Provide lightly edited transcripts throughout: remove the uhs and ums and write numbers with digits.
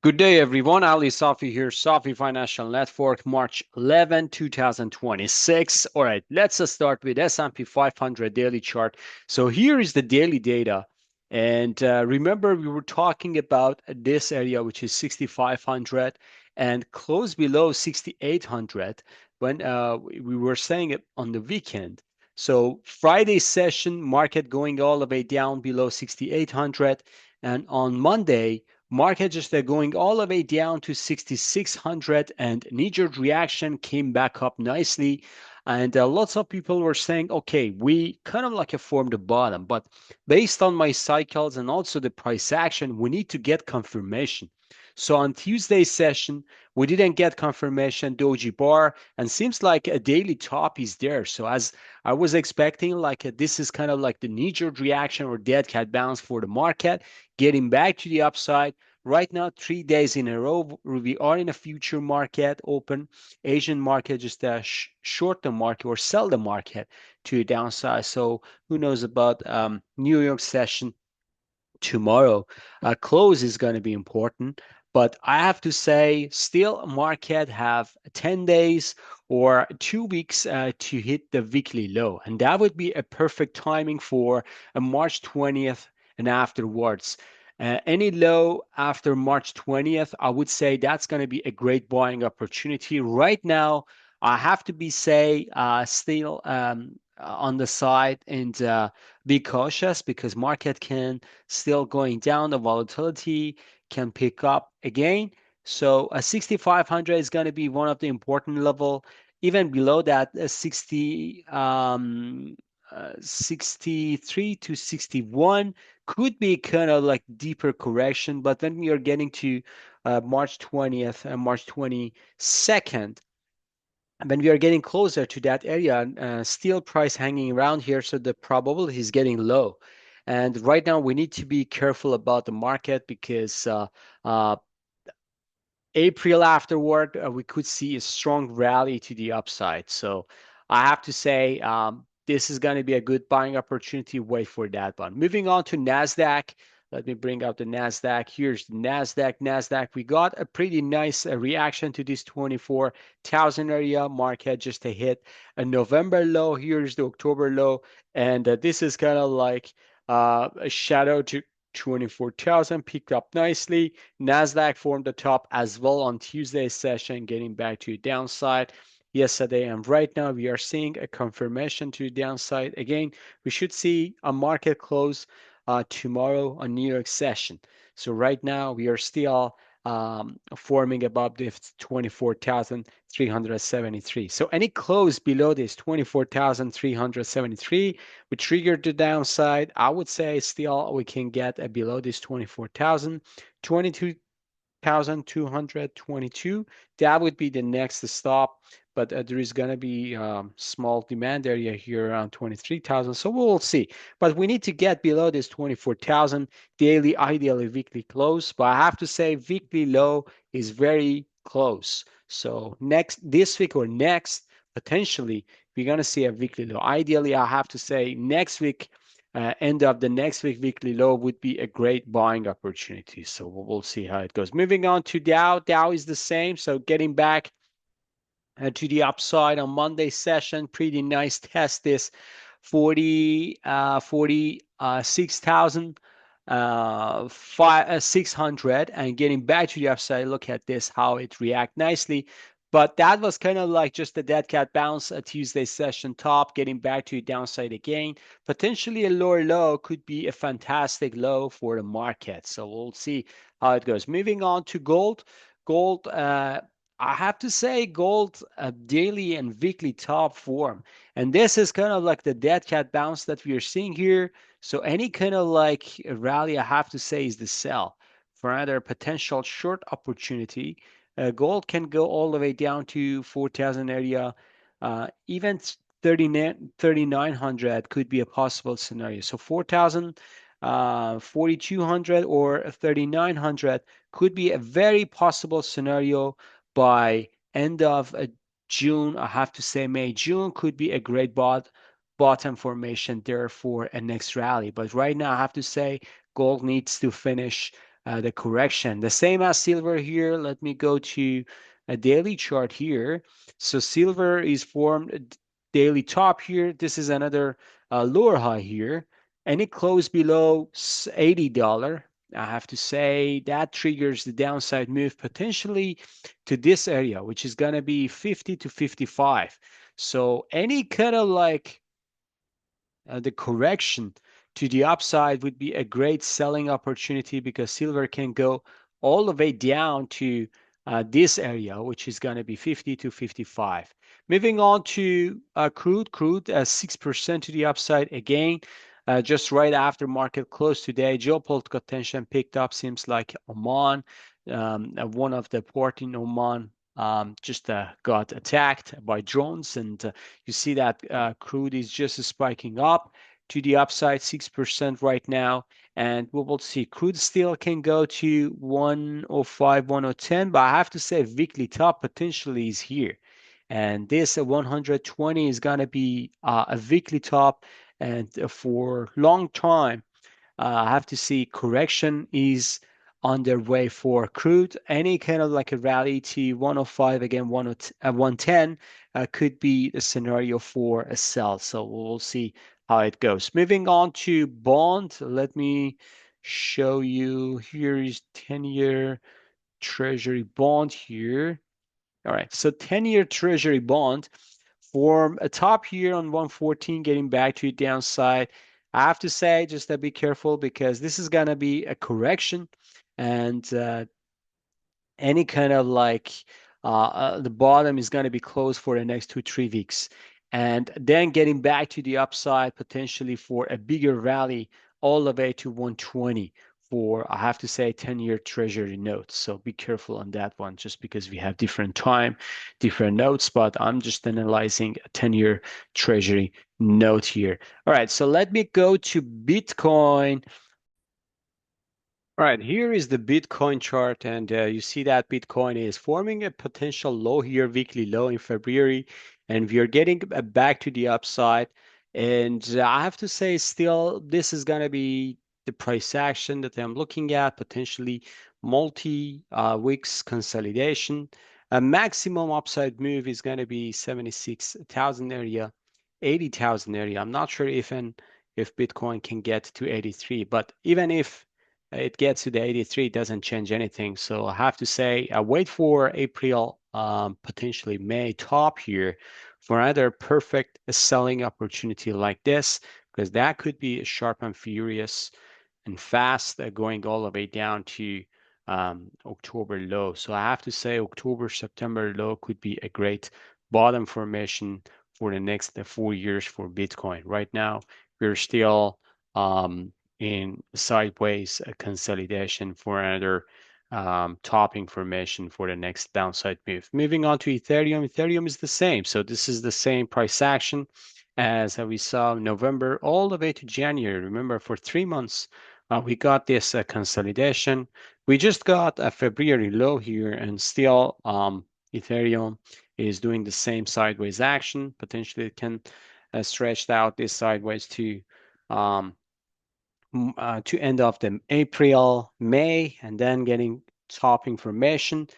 Good day, everyone. Ali Safi here, Safi Financial Network, March 11, 2026. All right, let's start with S&P 500 daily chart. So here is the daily data. And remember, we were talking about this area, which is 6,500 and close below 6,800 when we were saying it on the weekend. So Friday session, market going all the way down below 6,800. And on Monday, market just going all the way down to 6,600 and knee-jerk reaction came back up nicely. And lots of people were saying, okay, we kind of like formed the bottom, but based on my cycles and also the price action, we need to get confirmation. So on Tuesday session, we didn't get confirmation, doji bar, and seems like a daily top is there. So as I was expecting, like this is kind of like the knee-jerk reaction or dead cat bounce for the market, getting back to the upside. Right now, 3 days in a row, we are in a future market open. Asian market just short the market or sell the market to a downside. So who knows about New York session tomorrow. Close is going to be important, but I have to say, still market have 10 days or 2 weeks to hit the weekly low, and that would be a perfect timing for a March 20th and afterwards. Any low after March 20th, I would say that's going to be a great buying opportunity. Right now, I have to be say still on the side and be cautious because market can still going down. The volatility can pick up again. So a 6,500 is going to be one of the important level. Even below that, 63 to 61 could be kind of like deeper correction. But when we are getting to March 20th and March 22nd, when we are getting closer to that area, steel price hanging around here, so the probability is getting low. And right now, we need to be careful about the market because uh, April afterward, we could see a strong rally to the upside. So I have to say, this is going to be a good buying opportunity. Wait for that one. Moving on to Nasdaq. Let me bring up the Nasdaq. Here's the Nasdaq. Nasdaq, we got a pretty nice reaction to this 24,000 area market just to hit a November low. Here's the October low. And this is kind of like a shadow to 24,000, picked up nicely. Nasdaq formed the top as well on Tuesday's session, getting back to downside yesterday. And right now we are seeing a confirmation to downside. Again, we should see a market close tomorrow on New York session. So right now we are still forming above the 24,373. So any close below this 24,373 would trigger the downside. I would say still we can get below this 24,000, 22,222. That would be the next stop. But there is going to be small demand area here around 23,000. So we'll see. But we need to get below this 24,000 daily, ideally weekly close. But I have to say, weekly low is very close. So this week or next, potentially, we're going to see a weekly low. Ideally, I have to say next week, end of the next week weekly low would be a great buying opportunity. So we'll see how it goes. Moving on to Dow. Dow is the same. So getting back to the upside on Monday session, pretty nice test this 46,000 600 and getting back to the upside. Look at this, how it react nicely. But that was kind of like just a dead cat bounce, a Tuesday session top, getting back to the downside again. Potentially a lower low could be a fantastic low for the market. So we'll see how it goes. Moving on to gold. Gold, I have to say, gold daily and weekly top form. And this is kind of like the dead cat bounce that we are seeing here. So any kind of like rally, I have to say, is the sell for another potential short opportunity. Gold can go all the way down to 4,000 area. Even 3,900 could be a possible scenario. So 4,000, 4,200 or 3,900 could be a very possible scenario by end of June. I have to say May, June could be a great bottom formation there for a next rally. But right now, I have to say gold needs to finish the correction. The same as silver here. Let me go to a daily chart here. So silver is formed daily top here. This is another lower high here, and it closed below $80. I have to say that triggers the downside move potentially to this area, which is going to be 50 to 55. So any kind of like the correction to the upside would be a great selling opportunity because silver can go all the way down to this area, which is going to be 50 to 55. Moving on to crude 6% to the upside again. Just right after market close today, geopolitical tension picked up. Seems like Oman, one of the port in Oman, just got attacked by drones, and you see that crude is just spiking up to the upside 6% right now. And we will see crude still can go to 105, 110, but I have to say weekly top potentially is here. And this 120 is going to be a weekly top. And for long time, I have to see correction is on their way for crude. Any kind of like a rally to 105 again, 110 could be the scenario for a sell. So we'll see how it goes. Moving on to bond, let me show you. Here is 10-year treasury bond here. All right, so 10-year treasury bond form a top here on 114, getting back to the downside. I have to say, just be careful because this is going to be a correction, and any kind of like the bottom is going to be closed for the next 2 3 weeks, and then getting back to the upside potentially for a bigger rally all the way to 120 for, I have to say, 10-year treasury notes. So be careful on that one, just because we have different time, different notes, but I'm just analyzing a 10-year treasury note here. All right, so let me go to Bitcoin. All right, here is the Bitcoin chart, and you see that Bitcoin is forming a potential low here, weekly low in February, and we are getting back to the upside. And I have to say, still, this is going to be the price action that I'm looking at, potentially multi-weeks consolidation. A maximum upside move is going to be 76,000 area, 80,000 area. I'm not sure if Bitcoin can get to 83, but even if it gets to the 83, it doesn't change anything. So I have to say, I wait for April, potentially May top here for another perfect selling opportunity like this, because that could be sharp and furious and fast, going all the way down to October low. So I have to say October, September low could be a great bottom formation for the next 4 years for Bitcoin. Right now, we're still in sideways consolidation for another topping formation for the next downside move. Moving on to Ethereum. Ethereum is the same. So this is the same price action as we saw November all the way to January. Remember, for 3 months, we got this consolidation. We just got a February low here, and still Ethereum is doing the same sideways action. Potentially, it can stretch out this sideways to end of the April, May, and then getting top information,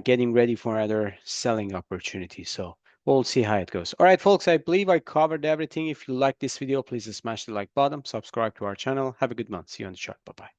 getting ready for another selling opportunity. So we'll see how it goes. All right, folks, I believe I covered everything. If you like this video, please smash the like button, subscribe to our channel. Have a good month. See you on the chart. Bye-bye.